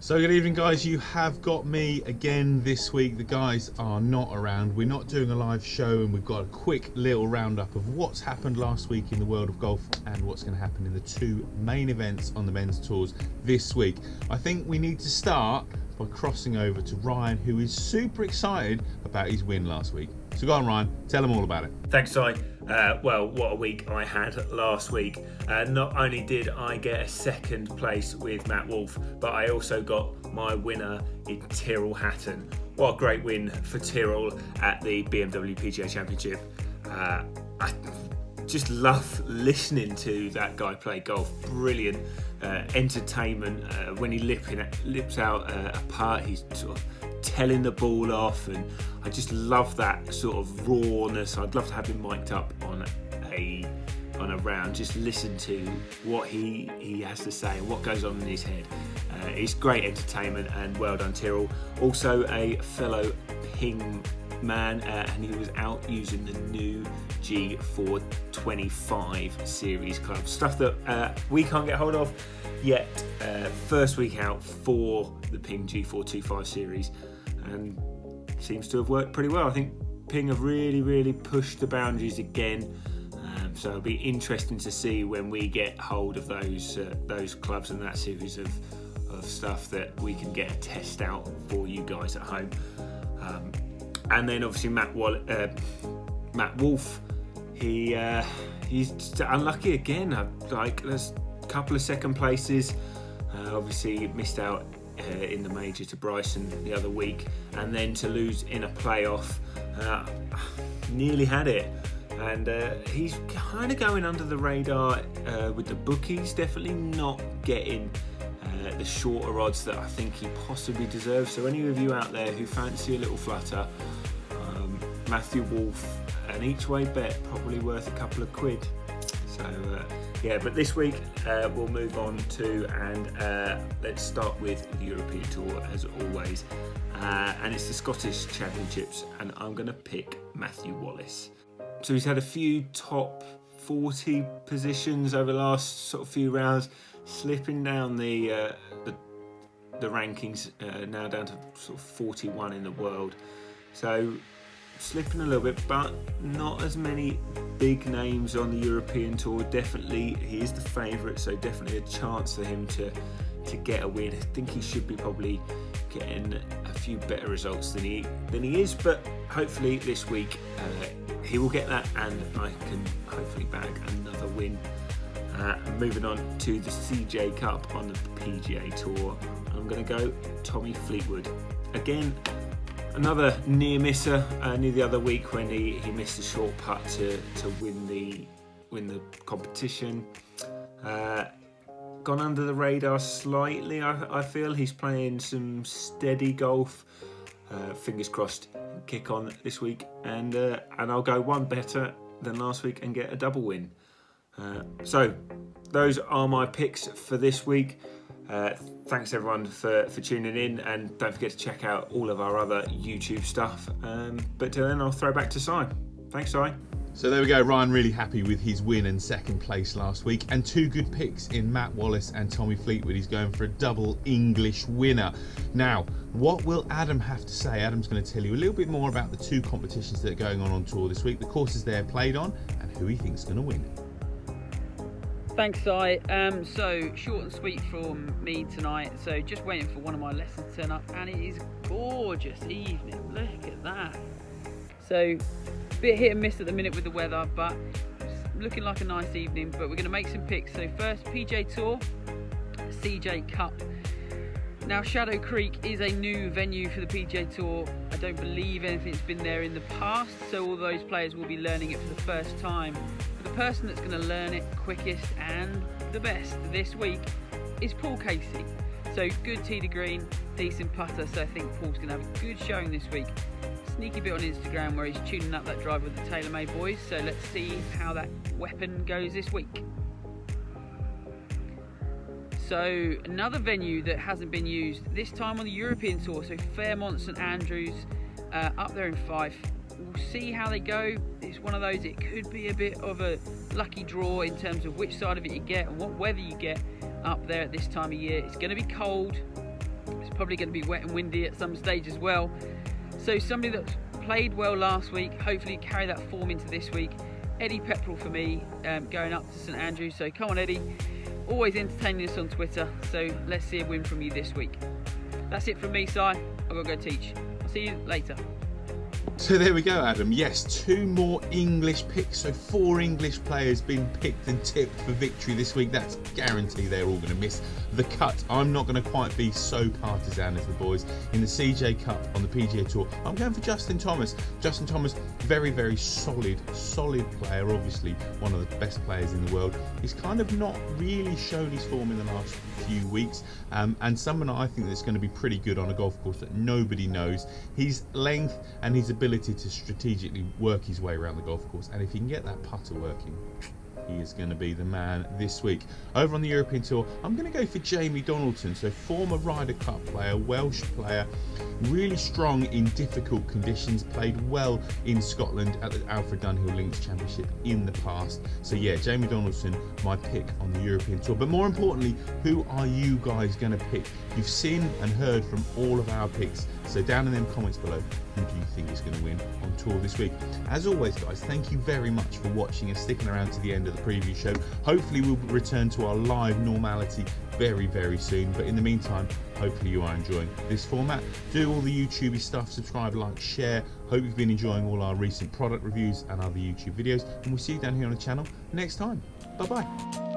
So good evening guys, you have got me again this week. The guys are not around, we're not doing a live show, and we've got a quick little roundup of what's happened last week in the world of golf and what's going to happen in the two main events on the men's tours this week. I think we need to start by crossing over to Ryan, who is super excited about his win last week. So go on Ryan, tell them all about it. Thanks, Si. Well, what a week I had last week. Not only did I get a second place with Matt Wolff, but I also got my winner in Tyrrell Hatton. What a great win for Tyrrell at the BMW PGA Championship. I just love listening to that guy play golf. Brilliant entertainment. When he lips out a putt, he's sort of telling the ball off, and I just love that sort of rawness. I'd love to have him mic'd up on a round, just listen to what he has to say and what goes on in his head. It's great entertainment, and well done Tyrrell. Also a fellow Ping man, and he was out using the new G425 series club, stuff that we can't get hold of yet. First week out for the Ping G425 series, and seems to have worked pretty well. I think Ping have really pushed the boundaries again, so it'll be interesting to see when we get hold of those clubs and that series of stuff that we can get a test out for you guys at home. And then obviously Matt Wolff, he's just unlucky again. There's a couple of second places. Obviously missed out in the major to Bryson the other week, and then to lose in a playoff. Nearly had it, and he's kind of going under the radar with the bookies. Definitely not getting the shorter odds that I think he possibly deserves. So any of you out there who fancy a little flutter, Matthew Wolff, an each way bet, probably worth a couple of quid. So but this week we'll move on to, and let's start with the European Tour as always, and it's the Scottish Championships, and I'm going to pick Matthew Wallace. So he's had a few top 40 positions over the last sort of few rounds, slipping down the rankings, now down to sort of 41 in the world. So slipping a little bit, but not as many big names on the European Tour. Definitely he is the favourite, so definitely a chance for him to get a win. I think he should be probably getting a few better results than he is, but hopefully this week he will get that, and I can hopefully bag another win. Moving on to the CJ Cup on the PGA Tour, I'm going to go Tommy Fleetwood. Again, another near misser near the other week when he missed a short putt to win the competition. Gone under the radar slightly. I feel he's playing some steady golf. Fingers crossed, kick on this week, and I'll go one better than last week and get a double win. So those are my picks for this week. Thanks everyone for tuning in, and don't forget to check out all of our other YouTube stuff. But till then, I'll throw back to Si. Thanks, Si. So there we go, Ryan really happy with his win and second place last week, and two good picks in Matt Wallace and Tommy Fleetwood. He's going for a double English winner. Now, what will Adam have to say? Adam's going to tell you a little bit more about the two competitions that are going on tour this week, the courses they're played on, and who he thinks is going to win. Thanks, Si. So short and sweet from me tonight. So just waiting for one of my lessons to turn up, and it is a gorgeous evening. Look at that. So bit hit and miss at the minute with the weather, but it's looking like a nice evening. But we're going to make some picks. So first, PGA Tour, CJ Cup. Now Shadow Creek is a new venue for the PGA Tour. I don't believe anything's been there in the past, so all those players will be learning it for the first time. The person that's going to learn it quickest and the best this week is Paul Casey. So good tee to green, decent putter, so I think Paul's going to have a good showing this week. Sneaky bit on Instagram where he's tuning up that drive with the TaylorMade boys, so let's see how that weapon goes this week. So another venue that hasn't been used, this time on the European Tour, so Fairmont St Andrews up there in Fife. We'll see how they go. It's one of those, it could be a bit of a lucky draw in terms of which side of it you get and what weather you get up there at this time of year. It's going to be cold, It's probably going to be wet and windy at some stage as well. So somebody that played well last week, hopefully carry that form into this week. Eddie Pepperell for me, going up to St Andrews. So come on, Eddie. Always entertaining us on Twitter. So let's see a win from you this week. That's it from me, Si. I've got to go teach. I'll see you later. So there we go, Adam. Yes, 2 more English picks. So 4 English players been picked and tipped for victory this week. That's guaranteed they're all going to miss the cut. I'm not going to quite be so partisan as the boys. In the CJ Cup on the PGA Tour, I'm going for Justin Thomas. Justin Thomas, very, very solid player. Obviously, one of the best players in the world. He's kind of not really shown his form in the last few weeks. And someone I think that's going to be pretty good on a golf course that nobody knows. His length and his ability to strategically work his way around the golf course, and if he can get that putter working, he is going to be the man this week. Over on the European Tour, I'm going to go for Jamie Donaldson. So former Ryder Cup player, Welsh player, really strong in difficult conditions, played well in Scotland at the Alfred Dunhill Links Championship in the past. So yeah, Jamie Donaldson, my pick on the European Tour. But more importantly, who are you guys going to pick? You've seen and heard from all of our picks. So down in them comments below, who do you think is going to win on tour this week? As always, guys, thank you very much for watching and sticking around to the end of the preview show. Hopefully we'll return to our live normality very, very soon. But in the meantime, hopefully you are enjoying this format. Do all the YouTubey stuff, subscribe, like, share. Hope you've been enjoying all our recent product reviews and other YouTube videos. And we'll see you down here on the channel next time. Bye-bye.